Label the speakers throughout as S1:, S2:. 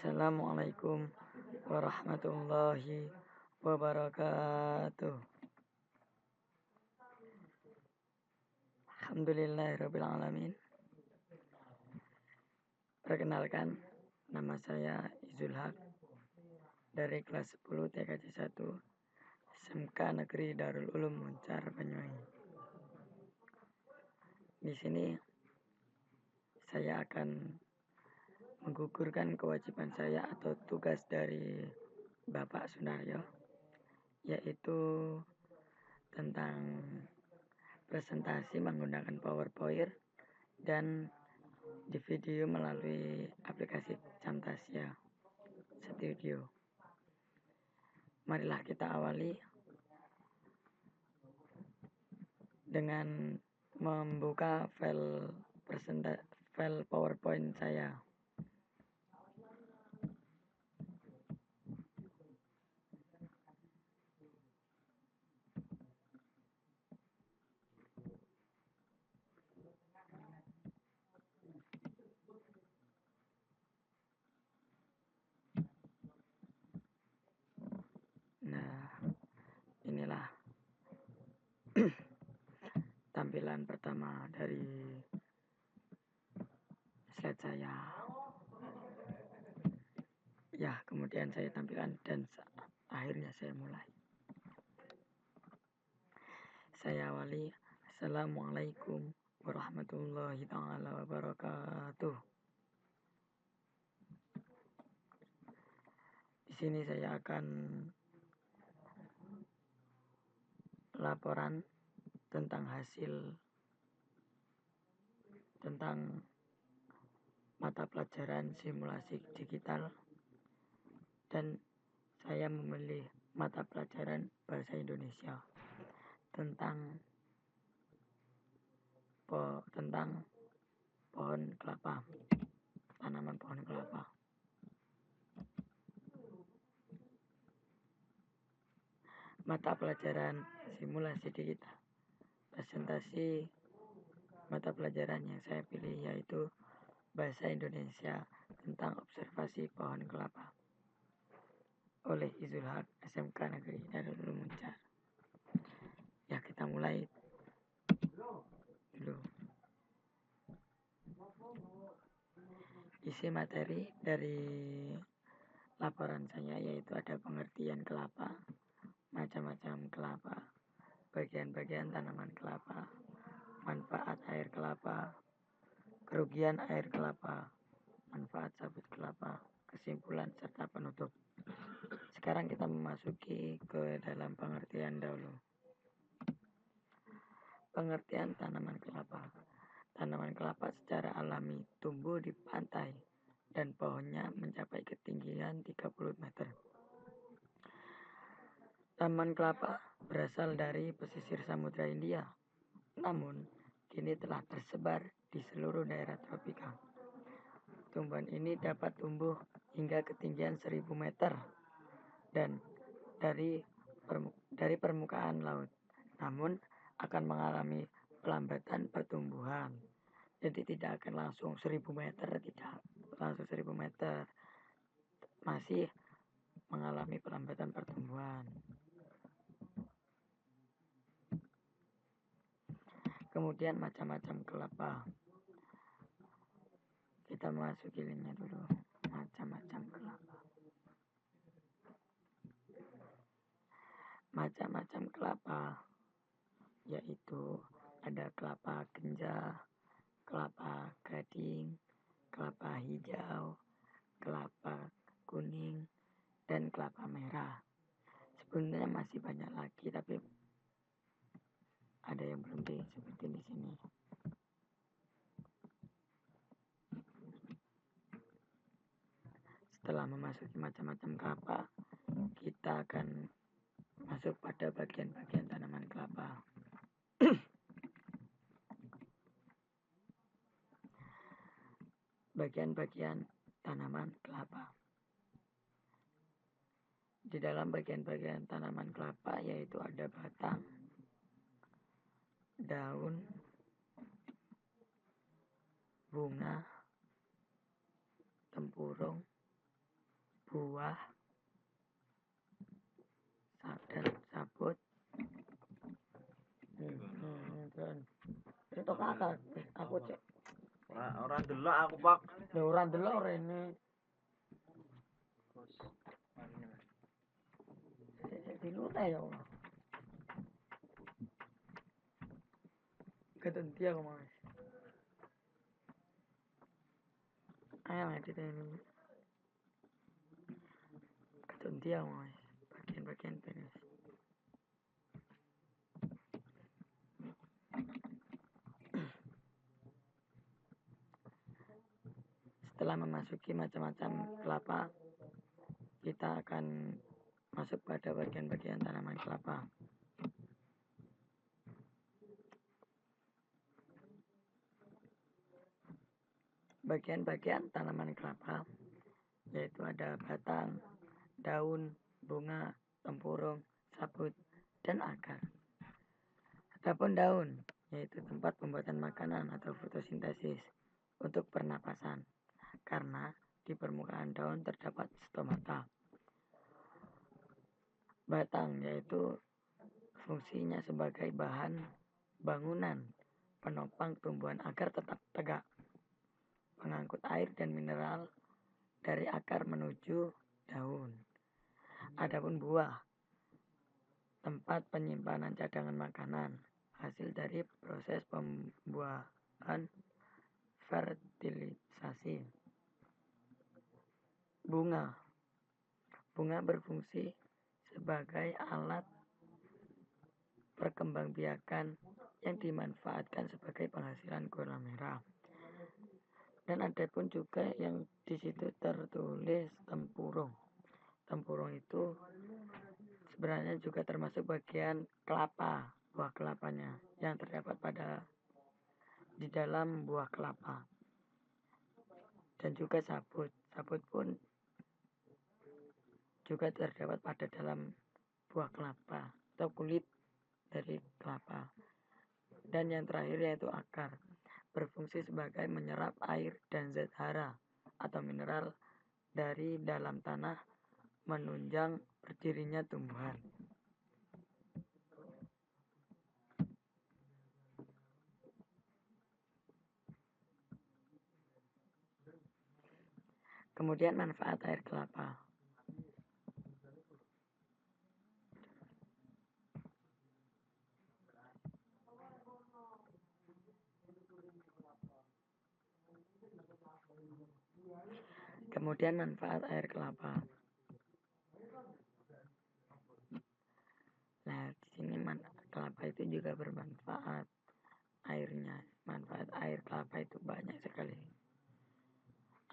S1: Assalamualaikum warahmatullahi wabarakatuh. Alhamdulillahirabbil alamin. Perkenalkan, nama saya Izul Haq dari kelas 10 TKJ 1 SMK Negeri Darul Ulum Muncar Banyuwangi. Di sini saya akan menggugurkan kewajiban saya atau tugas dari Bapak Sunaryo, yaitu tentang presentasi menggunakan PowerPoint dan di video melalui aplikasi Camtasia Studio. Marilah kita awali dengan membuka file PowerPoint saya. Nah, inilah tampilan pertama dari slide saya. Ya, kemudian saya tampilkan dan akhirnya saya mulai. Saya awali. Assalamualaikum warahmatullahi taala wabarakatuh. Di sini saya akan laporan tentang hasil tentang mata pelajaran simulasi digital, dan saya memilih mata pelajaran bahasa Indonesia tentang pohon kelapa, tanaman pohon kelapa. Mata pelajaran simulasi digital. Presentasi mata pelajaran yang saya pilih yaitu bahasa Indonesia tentang observasi pohon kelapa oleh Izul Haq SMK Negeri Darul Ulum Muncar. Ya, kita mulai dulu. Isi materi dari laporan saya yaitu ada pengertian kelapa, macam-macam kelapa, bagian-bagian tanaman kelapa, manfaat air kelapa, kerugian air kelapa, manfaat sabut kelapa, kesimpulan serta penutup. Sekarang kita memasuki ke dalam pengertian dahulu. Pengertian tanaman kelapa. Tanaman kelapa secara alami tumbuh di pantai dan pohonnya mencapai ketinggian 30 meter. Tanaman kelapa berasal dari pesisir Samudra India, namun kini telah tersebar di seluruh daerah tropika. Tumbuhan ini dapat tumbuh hingga ketinggian 1000 meter dan dari permukaan laut, namun akan mengalami pelambatan pertumbuhan. Jadi tidak akan langsung 1000 meter, tidak langsung 1000 meter, masih mengalami pelambatan pertumbuhan. Kemudian macam-macam kelapa. Kita masuki linknya dulu. Macam-macam kelapa. Macam-macam kelapa yaitu ada kelapa genjah, kelapa gading, kelapa hijau, kelapa kuning, dan kelapa merah. Sebenarnya masih banyak lagi, tapi ada yang belum disebutin di sini. Setelah memasuki macam-macam kelapa, kita akan masuk pada bagian-bagian tanaman kelapa. Bagian-bagian tanaman kelapa. Di dalam bagian-bagian tanaman kelapa yaitu ada batang, daun, bunga, tempurung, buah, dan sabut. Itu kakak, aku cek.
S2: Orang delok aku pak.
S1: Orang delok rene. Dilunai ya Allah. Ketentu aku mas. Ayo edit ini. Ketentu aku mas. Bagian-bagian penis. Setelah memasuki macam-macam kelapa, kita akan masuk pada bagian-bagian tanaman kelapa. Bagian-bagian tanaman kelapa yaitu ada batang, daun, bunga, tempurung, sabut, dan akar. Adapun daun yaitu tempat pembuatan makanan atau fotosintesis untuk pernapasan, karena di permukaan daun terdapat stomata. Batang yaitu fungsinya sebagai bahan bangunan penopang tumbuhan agar tetap tegak, mengangkut air dan mineral dari akar menuju daun. Adapun buah, tempat penyimpanan cadangan makanan, hasil dari proses pembuahan fertilisasi. Bunga berfungsi sebagai alat perkembangbiakan yang dimanfaatkan sebagai penghasilan gula merah. Dan ada pun juga yang di situ tertulis tempurung. Tempurung itu sebenarnya juga termasuk bagian kelapa, buah kelapanya yang terdapat di dalam buah kelapa. Dan juga sabut. Sabut pun juga terdapat pada dalam buah kelapa atau kulit dari kelapa. Dan yang terakhir yaitu akar, berfungsi sebagai menyerap air dan zat hara atau mineral dari dalam tanah, menunjang berdirinya tumbuhan. Kemudian manfaat air kelapa. Kemudian manfaat air kelapa. Nah, di sini kelapa itu juga bermanfaat airnya. Manfaat air kelapa itu banyak sekali.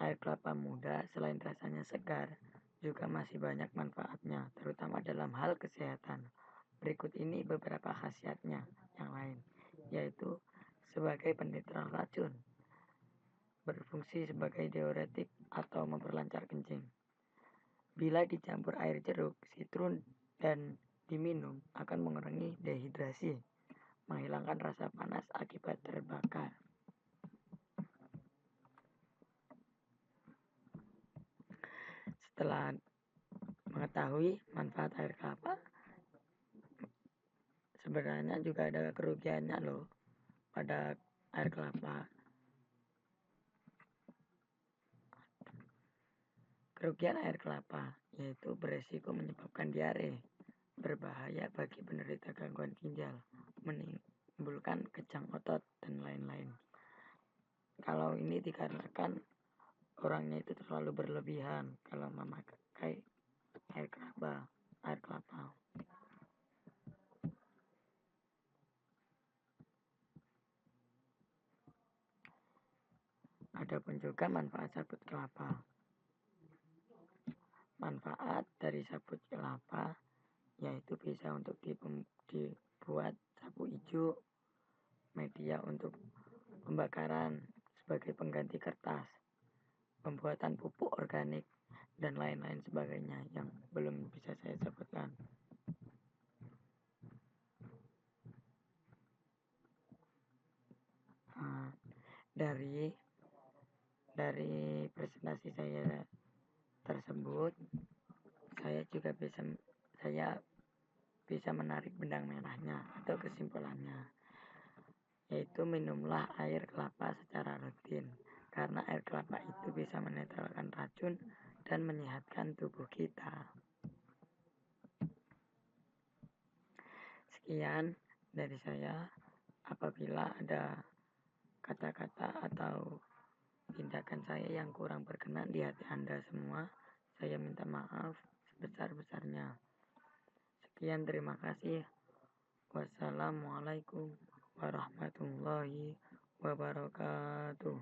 S1: Air kelapa muda selain rasanya segar, juga masih banyak manfaatnya, terutama dalam hal kesehatan. Berikut ini beberapa khasiatnya yang lain, yaitu sebagai penetral racun, berfungsi sebagai diuretik atau memperlancar kencing. Bila dicampur air jeruk, sitrun, dan diminum akan mengurangi dehidrasi, menghilangkan rasa panas akibat terbakar. Setelah mengetahui manfaat air kelapa, sebenarnya juga ada kerugiannya loh pada air kelapa. Kerugian air kelapa yaitu beresiko menyebabkan diare, berbahaya bagi penderita gangguan ginjal, menimbulkan kejang otot, dan lain-lain. Kalau ini dikarenakan orangnya itu terlalu berlebihan kalau memakai air kelapa. Adapun juga manfaat sabut kelapa. Manfaat dari sabut kelapa yaitu bisa untuk dibuat sapu hijau, media untuk pembakaran sebagai pengganti kertas, pembuatan pupuk organik, dan lain-lain sebagainya yang belum bisa saya sebutkan. Dari Dari presentasi saya tersebut, saya bisa menarik benang merahnya atau kesimpulannya, yaitu minumlah air kelapa secara rutin, karena air kelapa itu bisa menetralkan racun dan menyehatkan tubuh kita. Sekian dari saya. Apabila ada kata-kata atau tindakan saya yang kurang berkenan di hati Anda semua, saya minta maaf sebesar-besarnya. Sekian, terima kasih. Wassalamualaikum warahmatullahi wabarakatuh.